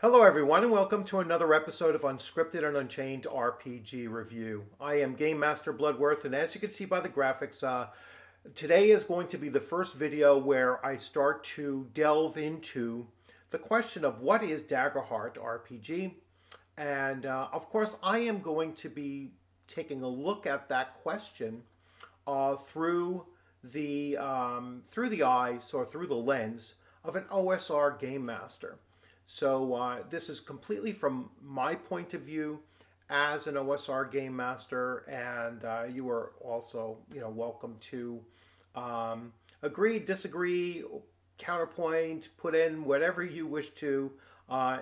Hello everyone and welcome to another episode of Unscripted and Unchained RPG Review. I am Game Master Bloodworth, and as you can see by the graphics, today is going to be the first video where I start to delve into the question of what is Daggerheart RPG. And of course I am going to be taking a look at that question through the eyes or through the lens of an OSR game master. So this is completely from my point of view as an OSR game master, and you are also, welcome to agree, disagree, counterpoint, put in whatever you wish to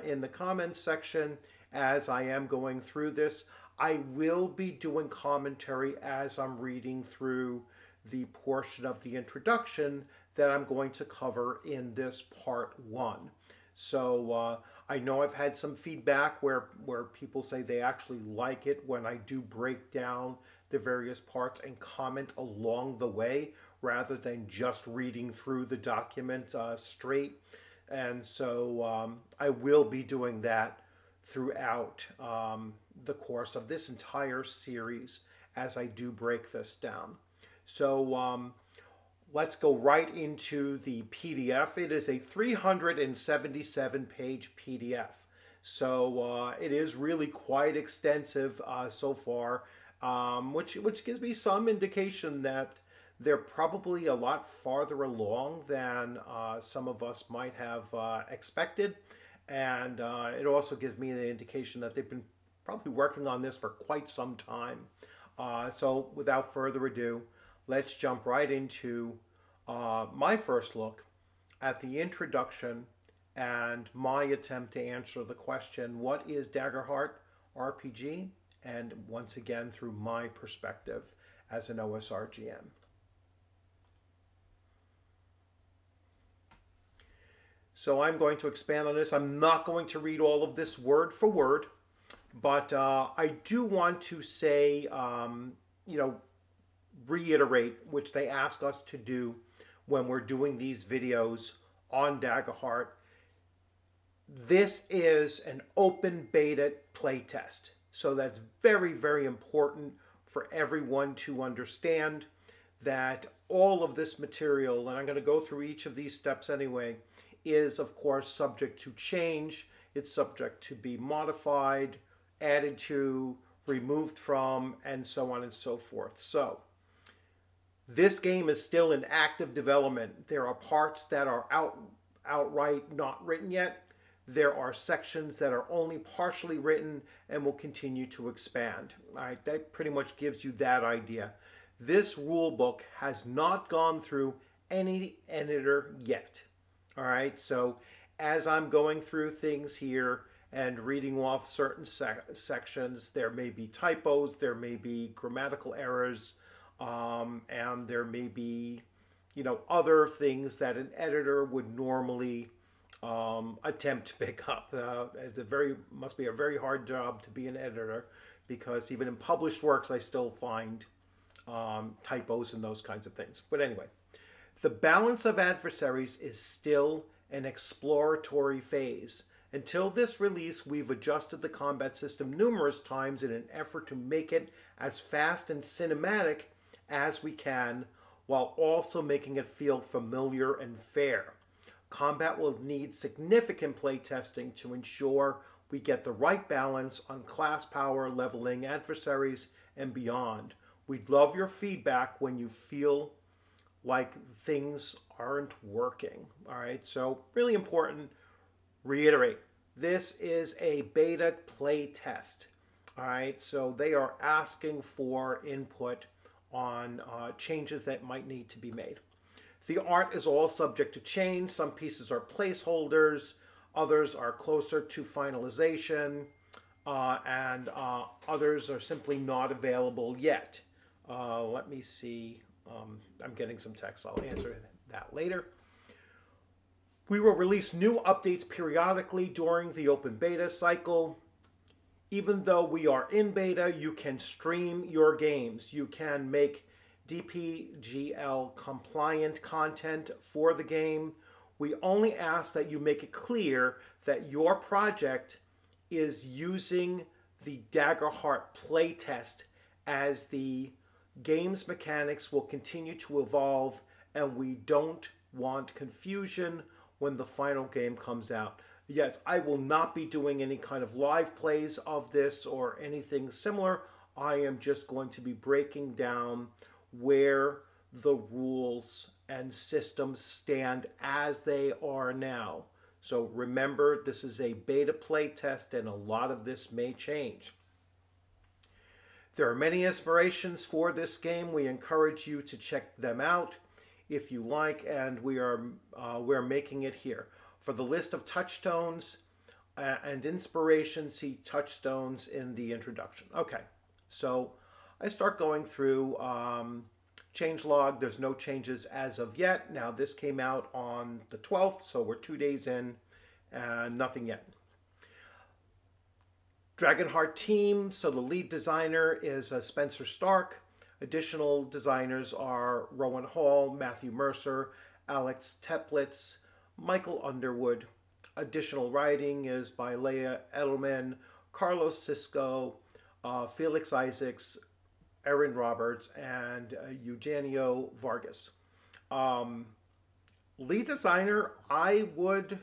in the comments section as I am going through this. I will be doing commentary as I'm reading through the portion of the introduction that I'm going to cover in this part one. So I know I've had some feedback where people say they actually like it when I do break down the various parts and comment along the way rather than just reading through the document straight. And so I will be doing that throughout the course of this entire series as I do break this down. So let's go right into the PDF. It is a 377-page PDF. So it is really quite extensive so far, which gives me some indication that they're probably a lot farther along than some of us might have expected. And it also gives me an indication that they've been probably working on this for quite some time. So without further ado, let's jump right into my first look at the introduction and my attempt to answer the question, what is Daggerheart RPG? And once again, through my perspective as an OSR GM. So I'm going to expand on this. I'm not going to read all of this word for word, but I do want to say, reiterate, which they ask us to do when we're doing these videos on Daggerheart. This is an open beta playtest. So that's very, very important for everyone to understand that all of this material, and I'm going to go through each of these steps anyway, is of course subject to change. It's subject to be modified, added to, removed from, and so on and so forth. So this game is still in active development. There are parts that are outright not written yet. There are sections that are only partially written and will continue to expand. All right, that pretty much gives you that idea. This rule book has not gone through any editor yet. All right, so as I'm going through things here and reading off certain sections, there may be typos, there may be grammatical errors, and there may be, other things that an editor would normally attempt to pick up. Must be a very hard job to be an editor, because even in published works, I still find typos and those kinds of things. But anyway, the balance of adversaries is still an exploratory phase. Until this release, we've adjusted the combat system numerous times in an effort to make it as fast and cinematic as we can, while also making it feel familiar and fair. Combat will need significant play testing to ensure we get the right balance on class power, leveling, adversaries, and beyond. We'd love your feedback when you feel like things aren't working. All right, so really important, reiterate, this is a beta play test. All right, so they are asking for input on changes that might need to be made. The art is all subject to change. Some pieces are placeholders, others are closer to finalization, and others are simply not available yet. Let me see. I'm getting some text. I'll answer that later. We will release new updates periodically during the open beta cycle. Even though we are in beta, you can stream your games. You can make DPGL compliant content for the game. We only ask that you make it clear that your project is using the Daggerheart playtest, as the game's mechanics will continue to evolve and we don't want confusion when the final game comes out. Yes, I will not be doing any kind of live plays of this or anything similar. I am just going to be breaking down where the rules and systems stand as they are now. So remember, this is a beta play test and a lot of this may change. There are many inspirations for this game. We encourage you to check them out if you like, and we're making it here. For the list of touchstones and inspirations, see touchstones in the introduction. Okay, so I start going through changelog. There's no changes as of yet. Now this came out on the 12th, so we're 2 days in and nothing yet. Daggerheart team, so the lead designer is Spencer Stark. Additional designers are Rowan Hall, Matthew Mercer, Alex Teplitz, Michael Underwood. Additional writing is by Leah Edelman, Carlos Cisco, Felix Isaacs, Erin Roberts, and Eugenio Vargas. Lead designer, I would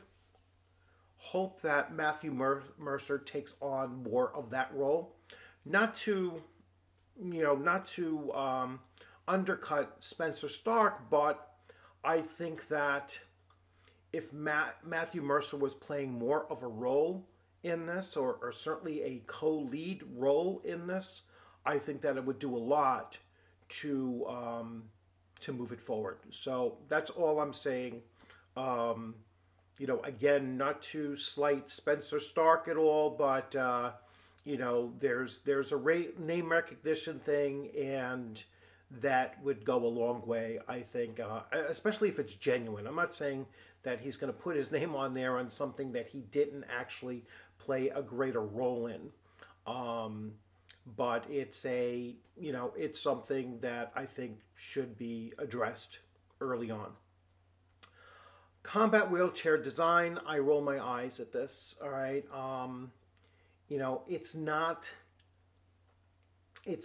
hope that Matthew Mercer takes on more of that role. Not to undercut Spencer Stark, but I think that if Matthew Mercer was playing more of a role in this, or certainly a co-lead role in this, I think that it would do a lot to move it forward. So that's all I'm saying. Again, not to slight Spencer Stark at all, but there's a name recognition thing, and that would go a long way, I think, especially if it's genuine. I'm not saying that he's going to put his name on there on something that he didn't actually play a greater role in. But it's it's something that I think should be addressed early on. Combat wheelchair design, I roll my eyes at this, all right? It's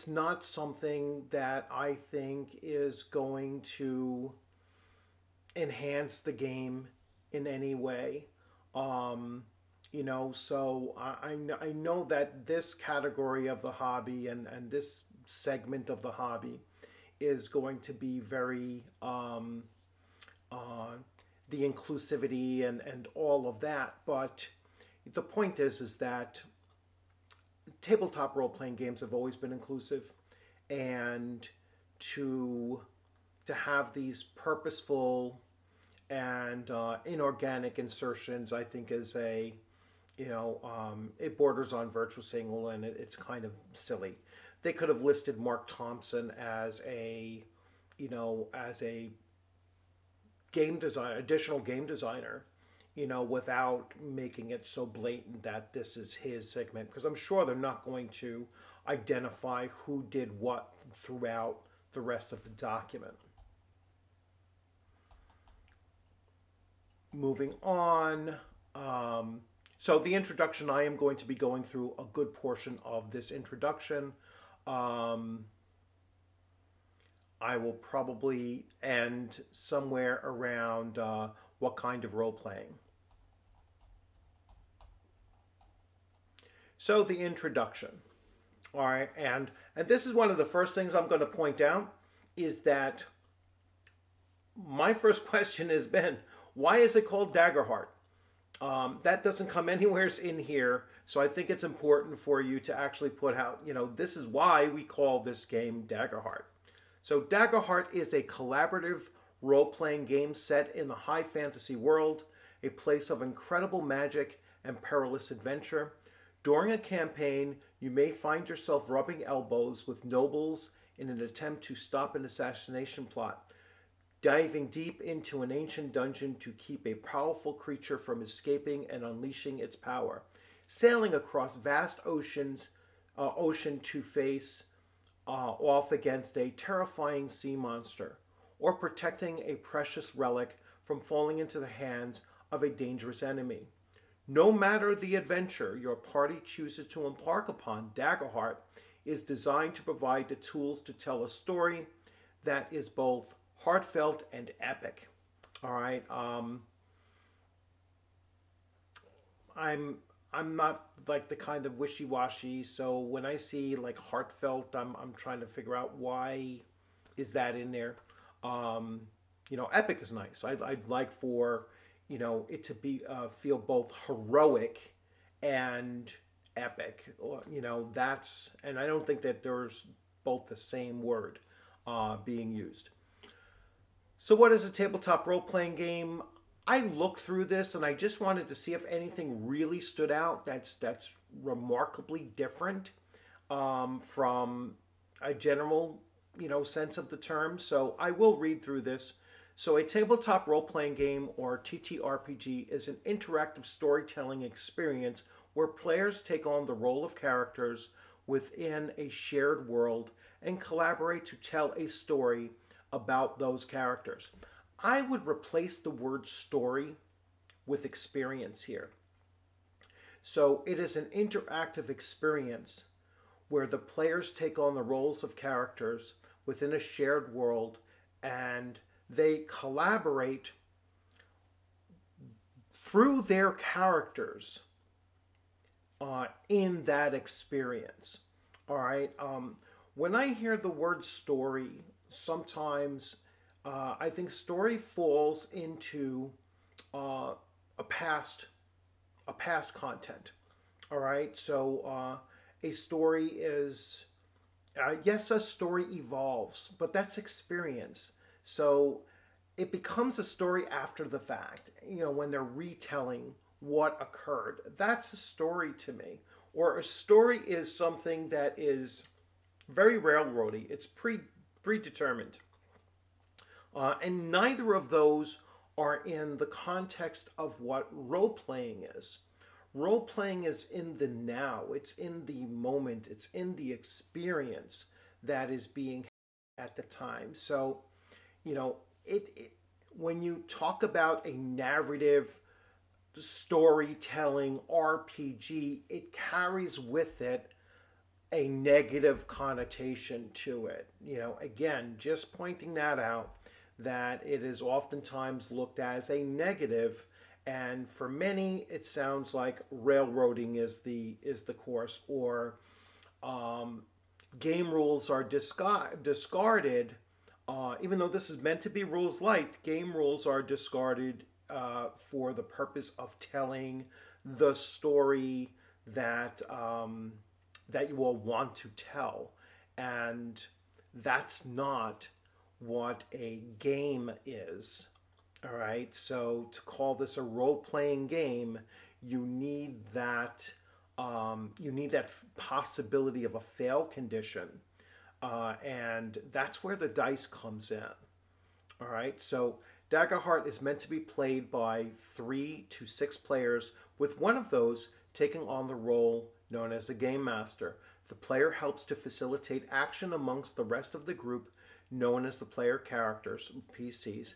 not something that I think is going to enhance the game in any way. So I know that this category of the hobby and this segment of the hobby is going to be very the inclusivity and all of that, but the point is that tabletop role-playing games have always been inclusive, and to have these purposeful and inorganic insertions, I think, is it borders on virtual single, and it's kind of silly. They could have listed Mark Thompson as a game designer, additional game designer, without making it so blatant that this is his segment, because I'm sure they're not going to identify who did what throughout the rest of the document. Moving on. So the introduction, I am going to be going through a good portion of this introduction. I will probably end somewhere around what kind of role-playing. So the introduction. All right, and this is one of the first things I'm going to point out, is that my first question has been, why is it called Daggerheart? That doesn't come anywhere in here, so I think it's important for you to actually put out, this is why we call this game Daggerheart. So Daggerheart is a collaborative role-playing game set in the high fantasy world, a place of incredible magic and perilous adventure. During a campaign, you may find yourself rubbing elbows with nobles in an attempt to stop an assassination plot, diving deep into an ancient dungeon to keep a powerful creature from escaping and unleashing its power, sailing across vast ocean to face off against a terrifying sea monster, or protecting a precious relic from falling into the hands of a dangerous enemy. No matter the adventure your party chooses to embark upon, Daggerheart is designed to provide the tools to tell a story that is both heartfelt and epic. All right. I'm not like the kind of wishy-washy, so when I see like heartfelt, I'm trying to figure out why is that in there. Epic is nice. I'd like for it to be feel both heroic and epic. And I don't think that there's both the same word being used. So what is a tabletop role-playing game? I looked through this and I just wanted to see if anything really stood out that's remarkably different from a general sense of the term. So I will read through this. So a tabletop role-playing game, or TTRPG, is an interactive storytelling experience where players take on the role of characters within a shared world and collaborate to tell a story about those characters. I would replace the word story with experience here. So it is an interactive experience where the players take on the roles of characters within a shared world and they collaborate through their characters in that experience. All right. When I hear the word story, sometimes I think story falls into a past content. All right. So a story is yes, a story evolves, but that's experience. So it becomes a story after the fact, when they're retelling what occurred. That's a story to me. Or a story is something that is very railroady. It's predetermined. And neither of those are in the context of what role-playing is. Role-playing is in the now. It's in the moment. It's in the experience that is being at the time. So, when you talk about a narrative storytelling RPG, it carries with it a negative connotation to it. Again, just pointing that out, that it is oftentimes looked at as a negative, and for many it sounds like railroading is the course, or game rules are discarded. Even though this is meant to be rules light, game rules are discarded for the purpose of telling the story that that you will want to tell, and that's not what a game is. All right, so to call this a role-playing game, you need that possibility of a fail condition. And that's where the dice comes in. All right, so Daggerheart is meant to be played by 3 to 6 players, with one of those taking on the role known as the Game Master. The player helps to facilitate action amongst the rest of the group, known as the player characters, PCs,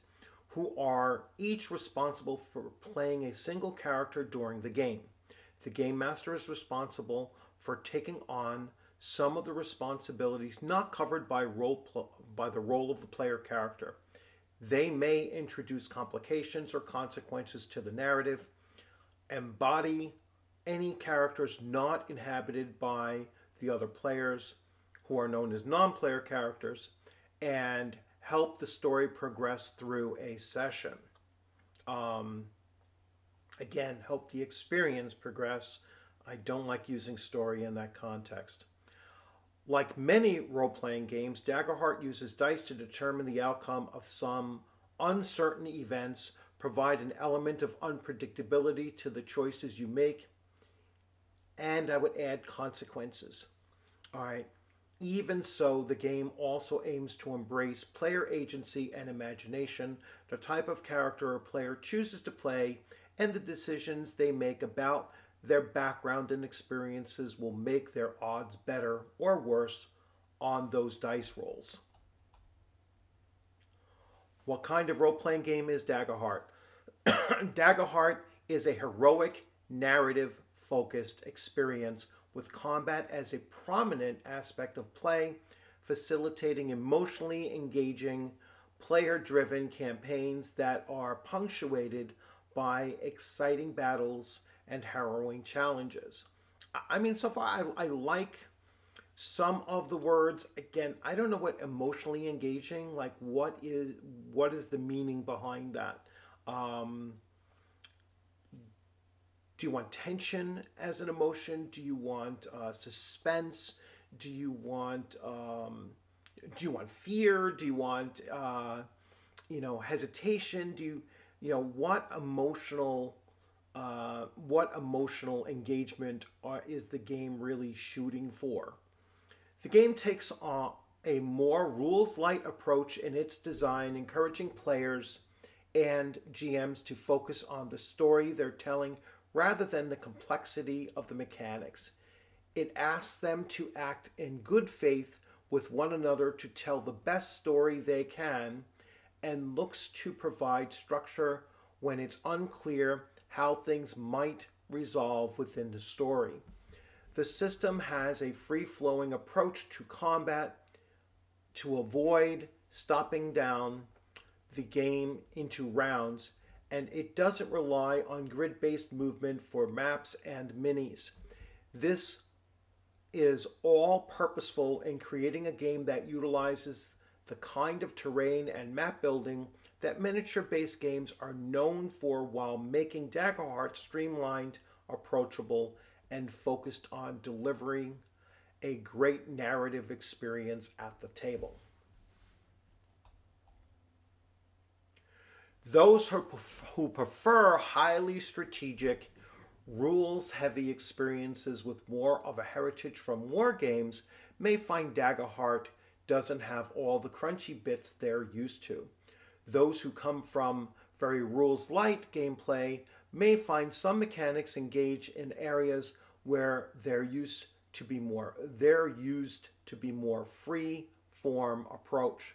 who are each responsible for playing a single character during the game. The Game Master is responsible for taking on some of the responsibilities not covered by the role of the player character. They may introduce complications or consequences to the narrative, embody any characters not inhabited by the other players, who are known as non-player characters, and help the story progress through a session. Again, help the experience progress. I don't like using story in that context. Like many role-playing games, Daggerheart uses dice to determine the outcome of some uncertain events, provide an element of unpredictability to the choices you make, and I would add consequences. All right. Even so, the game also aims to embrace player agency and imagination, the type of character a player chooses to play, and the decisions they make about their background and experiences will make their odds better or worse on those dice rolls. What kind of role-playing game is Daggerheart? Daggerheart is a heroic, narrative-focused experience with combat as a prominent aspect of play, facilitating emotionally engaging, player-driven campaigns that are punctuated by exciting battles and harrowing challenges. I mean, so far I like some of the words. Again, I don't know what emotionally engaging, like what is the meaning behind that. um, do you want tension as an emotion? Do you want suspense? Do you want fear? Do you want hesitation? Do what emotional engagement is the game really shooting for? The game takes a more rules-light approach in its design, encouraging players and GMs to focus on the story they're telling rather than the complexity of the mechanics. It asks them to act in good faith with one another to tell the best story they can, and looks to provide structure when it's unclear how things might resolve within the story. The system has a free-flowing approach to combat to avoid stopping down the game into rounds, and it doesn't rely on grid-based movement for maps and minis. This is all purposeful in creating a game that utilizes the kind of terrain and map building that miniature-based games are known for, while making Daggerheart streamlined, approachable, and focused on delivering a great narrative experience at the table. Those who prefer highly strategic, rules-heavy experiences with more of a heritage from war games may find Daggerheart doesn't have all the crunchy bits they're used to. Those who come from very rules-light gameplay may find some mechanics engage in areas where they're used to be more free-form approach.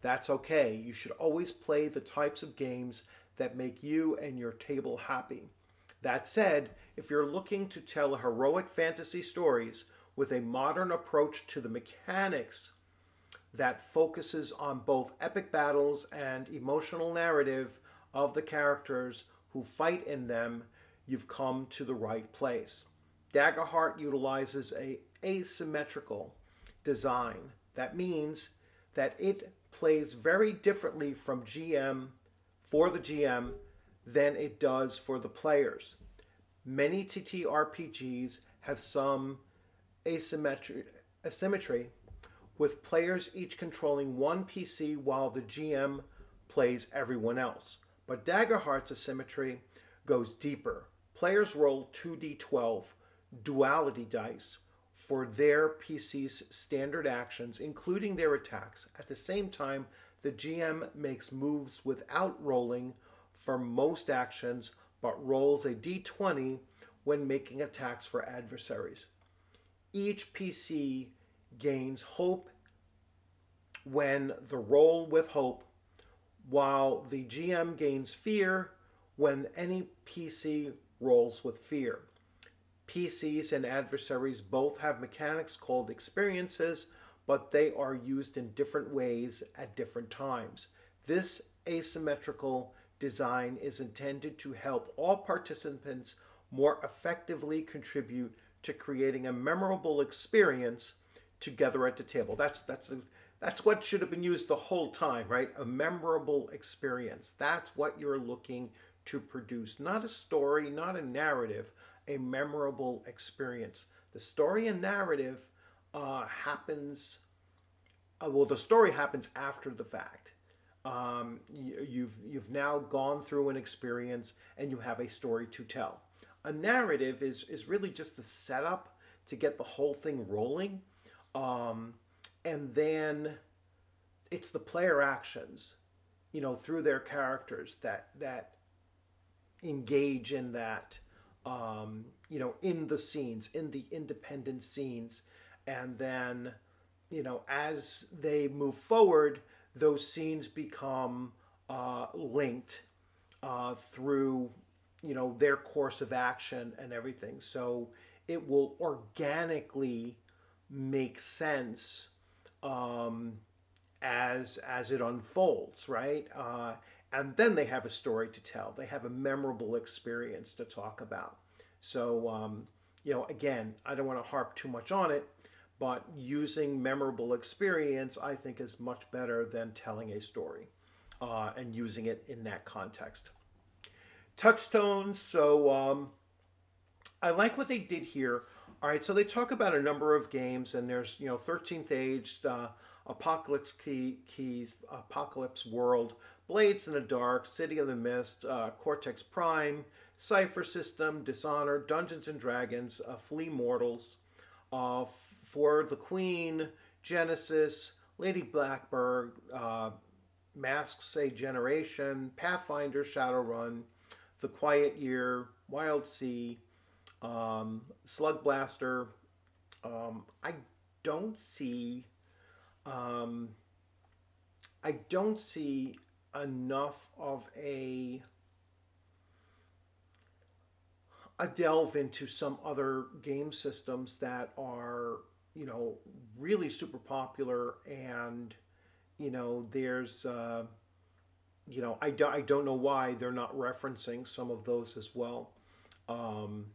That's okay. You should always play the types of games that make you and your table happy. That said, if you're looking to tell heroic fantasy stories with a modern approach to the mechanics that focuses on both epic battles and emotional narrative of the characters who fight in them, you've come to the right place. Daggerheart utilizes an asymmetrical design. That means that it plays very differently for the GM than it does for the players. Many TTRPGs have some asymmetry, with players each controlling one PC while the GM plays everyone else. But Daggerheart's asymmetry goes deeper. Players roll 2d12 duality dice for their PC's standard actions, including their attacks. At the same time, the GM makes moves without rolling for most actions, but rolls a d20 when making attacks for adversaries. Each PC gains hope when the roll with hope, while the GM gains fear when any PC rolls with fear. PCs and adversaries both have mechanics called experiences, but they are used in different ways at different times. This asymmetrical design is intended to help all participants more effectively contribute to creating a memorable experience together at the table. That's what should have been used the whole time, right? A memorable experience. That's what you're looking to produce. Not a story, not a narrative, a memorable experience. The story and narrative happens, the story happens after the fact. You've now gone through an experience and you have a story to tell. A narrative is really just a setup to get the whole thing rolling. And then it's the player actions, through their characters that engage in that, in the scenes, in the independent scenes. And then, as they move forward, those scenes become linked through, you know, their course of action and everything. So it will organically make sense as it unfolds, right? And then they have a story to tell. They have a memorable experience to talk about. So, you know, again, I don't want to harp too much on it, but using memorable experience, I think, is much better than telling a story and using it in that context. Touchstones. So, I like what they did here. All right, so they talk about a number of games, and there's, you know, 13th Age, Apocalypse World, Blades in the Dark, City of the Mist, Cortex Prime, Cypher System, Dishonored, Dungeons and Dragons, Flea Mortals, For the Queen, Genesis, Lady Blackbird, Masks: A Generation, Pathfinder, Shadowrun, The Quiet Year, Wild Sea, Slug Blaster. I don't see. I don't see enough of a delve into some other game systems that are, you know, really super popular, and you know there's you know, I don't know why they're not referencing some of those as well. Um,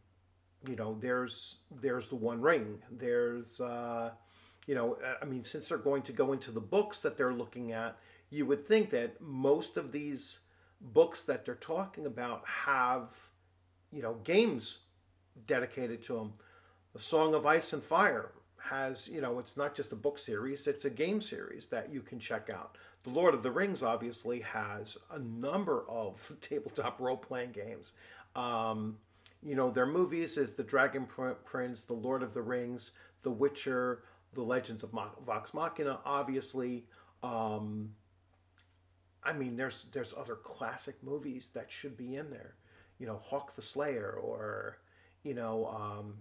you know, there's the One Ring. There's you know, I mean, since they're going to go into the books that they're looking at, you would think that most of these books that they're talking about have, you know, games dedicated to them. The Song of Ice and Fire has, you know, it's not just a book series, it's a game series that you can check out. The Lord of the Rings obviously has a number of tabletop role-playing games. You know, their movies is The Dragon Prince, The Lord of the Rings, The Witcher, The Legends of Vox Machina, obviously. I mean, there's other classic movies that should be in there. You know, Hawk the Slayer, or you know,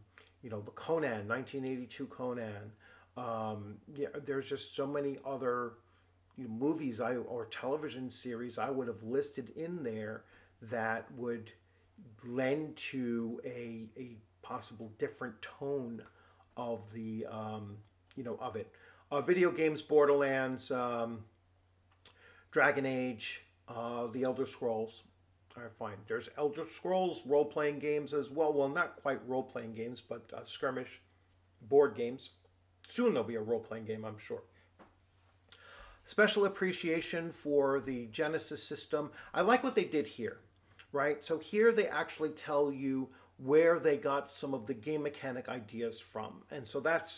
the Conan, 1982 Conan. Yeah, there's just so many other, you know, movies or television series I would have listed in there that would lend to a possible different tone of the you know, of it. Video games: Borderlands, Dragon Age, The Elder Scrolls. All right, fine. There's Elder Scrolls role-playing games as well. Well, not quite role-playing games, but skirmish board games. Soon there'll be a role-playing game, I'm sure. Special appreciation for the Genesis system. I like what they did here, right? So here they actually tell you where they got some of the game mechanic ideas from. And so that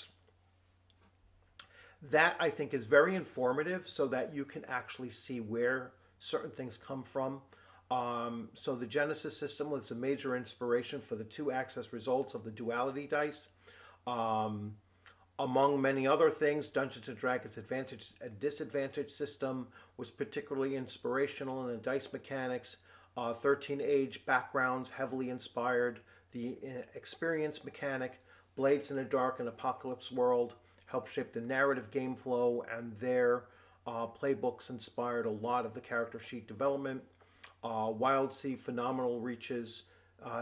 I think is very informative, so that you can actually see where certain things come from. So the Genesis system was a major inspiration for the two-axis results of the duality dice. Among many other things, Dungeons & Dragons Advantage and Disadvantage system was particularly inspirational in the dice mechanics. 13 Age backgrounds heavily inspired the experience mechanic. Blades in the Dark and Apocalypse World helped shape the narrative game flow, and their playbooks inspired a lot of the character sheet development. Wild Sea Phenomenal Reaches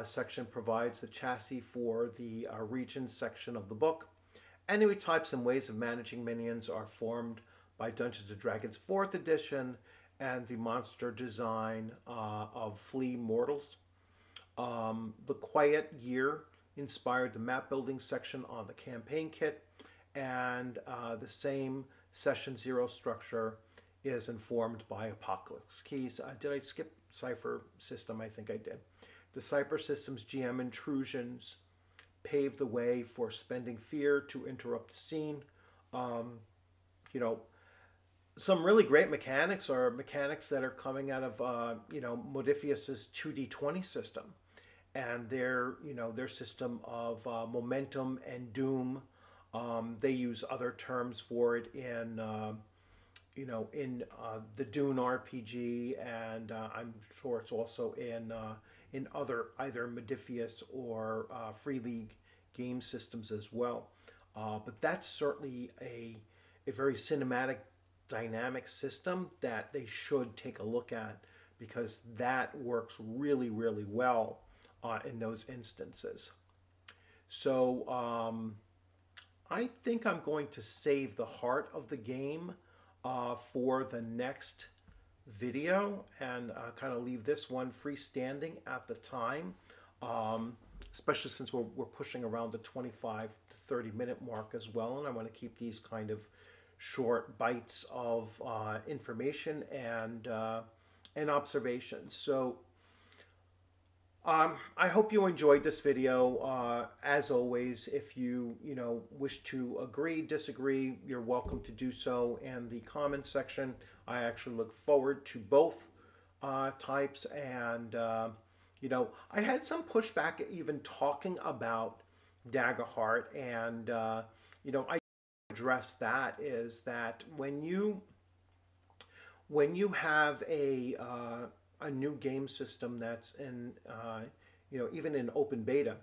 section provides the chassis for the regions section of the book. Enemy types and ways of managing minions are formed by Dungeons & Dragons 4th edition and the monster design of Flea Mortals. The Quiet Year inspired the map building section on the campaign kit, and the same session 0 structure is informed by Apocalypse Keys. Did I skip Cypher System? I think I did. The Cypher System's GM intrusions paved the way for Spending Fear to interrupt the scene. You know, some really great mechanics are mechanics that are coming out of you know, Modiphius's 2D20 system, and their system of momentum and doom. They use other terms for it in you know, in the Dune RPG, and I'm sure it's also in other either Modiphius or Free League game systems as well. But that's certainly a very cinematic dynamic system that they should take a look at, because that works really, really well in those instances. So I think I'm going to save the heart of the game for the next video, and kind of leave this one freestanding at the time, especially since we're pushing around the 25 to 30 minute mark as well, and I want to keep these kind of short bites of information and observations. So I hope you enjoyed this video. As always, if you wish to agree, disagree, you're welcome to do so in the comment section. I actually look forward to both types, and I had some pushback even talking about Daggerheart, and I address that is that when you have a new game system that's in even in open beta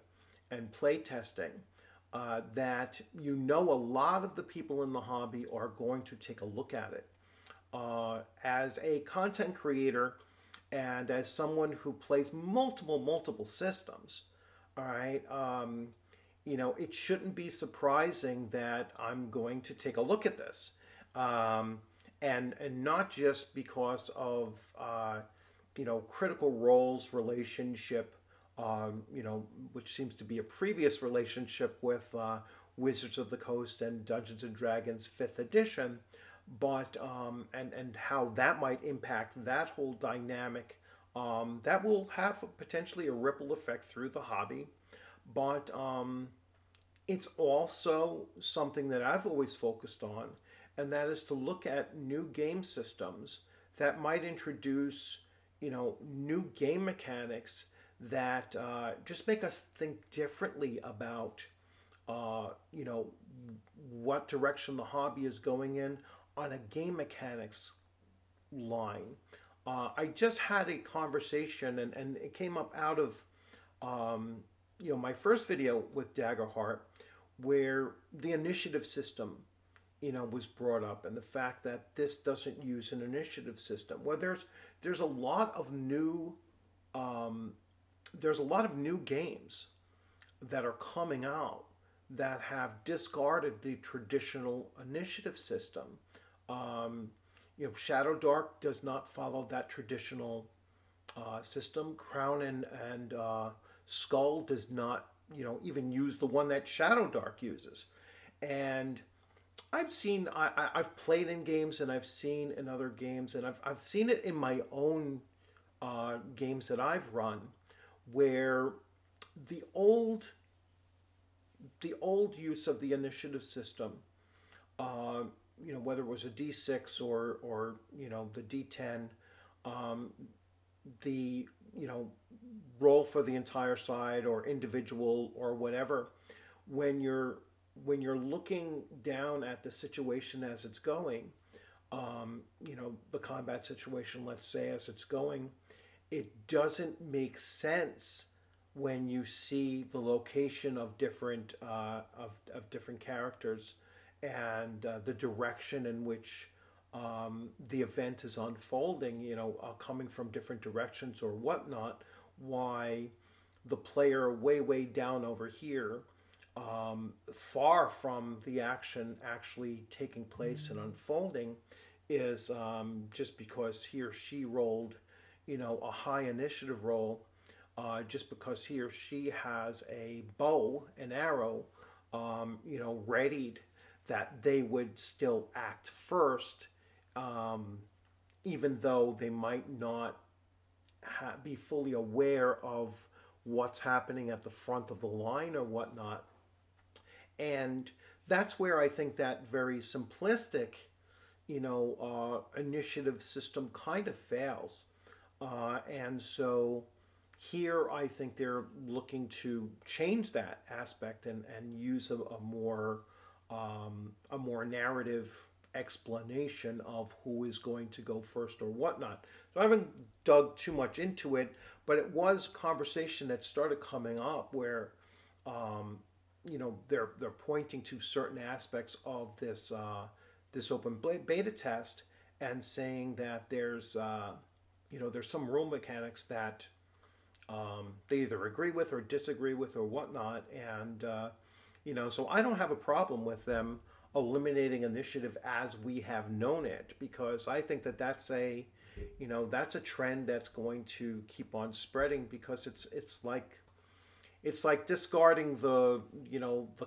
and play testing, that a lot of the people in the hobby are going to take a look at it. As a content creator and as someone who plays multiple systems, all right, it shouldn't be surprising that I'm going to take a look at this, and not just because of Critical Role's relationship, which seems to be a previous relationship with Wizards of the Coast and Dungeons and Dragons 5th edition, but and how that might impact that whole dynamic. That will have potentially a ripple effect through the hobby, but it's also something that I've always focused on, and that is to look at new game systems that might introduce new game mechanics that just make us think differently about what direction the hobby is going in on a game mechanics line. I just had a conversation, and it came up out of my first video with Daggerheart, where the initiative system was brought up, and the fact that this doesn't use an initiative system. Well, there's a lot of new games that are coming out that have discarded the traditional initiative system. Shadow Dark does not follow that traditional system. Crown and Skull does not even use the one that Shadow Dark uses. And I've played in games, and I've seen in other games, and I've seen it in my own games that I've run, where the old use of the initiative system, whether it was a D6 or the D10, the roll for the entire side or individual or whatever, when you're looking down at the situation as it's going, the combat situation, let's say, as it's going, it doesn't make sense when you see the location of different different characters, and the direction in which the event is unfolding, coming from different directions or whatnot, why the player way down over here, far from the action actually taking place and unfolding, is just because he or she rolled a high initiative roll, just because he or she has a bow and arrow readied, that they would still act first, even though they might not be fully aware of what's happening at the front of the line or whatnot. And that's where I think that very simplistic initiative system kind of fails. And so here I think they're looking to change that aspect and use a more narrative explanation of who is going to go first or whatnot. So I haven't dug too much into it, but it was a conversation that started coming up where they're pointing to certain aspects of this this open beta test and saying that there's there's some rule mechanics that they either agree with or disagree with or whatnot, and so I don't have a problem with them eliminating initiative as we have known it, because I think that that's a trend that's going to keep on spreading, because it's like discarding the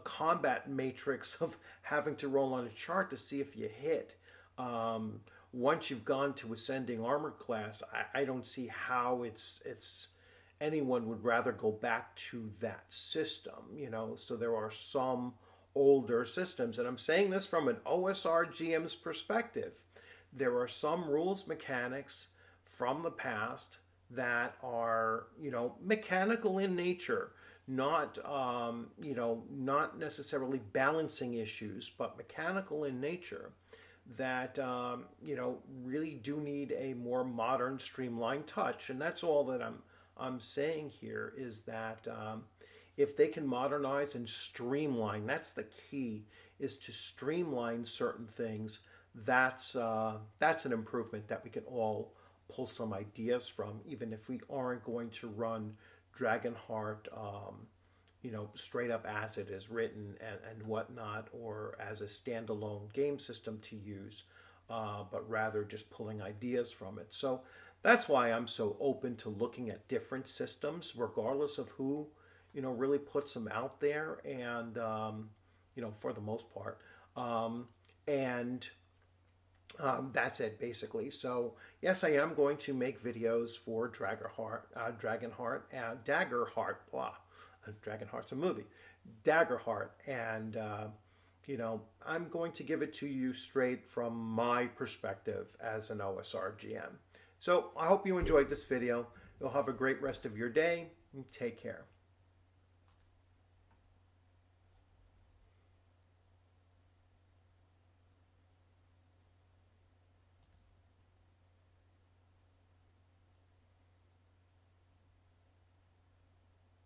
combat matrix of having to roll on a chart to see if you hit. Once you've gone to ascending armor class, I don't see how it's anyone would rather go back to that system. So there are some older systems, and I'm saying this from an OSR GM's perspective. There are some rules mechanics from the past that are mechanical in nature, not not necessarily balancing issues, but mechanical in nature, that really do need a more modern, streamlined touch. And that's all that I'm saying here, is that if they can modernize and streamline, that's the key, is to streamline certain things. That's an improvement that we can all pull some ideas from, even if we aren't going to run Dragonheart straight up as it is written and whatnot, or as a standalone game system to use, but rather just pulling ideas from it. So that's why I'm so open to looking at different systems, regardless of who really puts them out there, and for the most part, and that's it basically. So yes, I am going to make videos for Dragonheart, and Daggerheart. Blah, Dragonheart's a movie. Daggerheart, and I'm going to give it to you straight from my perspective as an OSR GM. So I hope you enjoyed this video. You'll have a great rest of your day. Take care.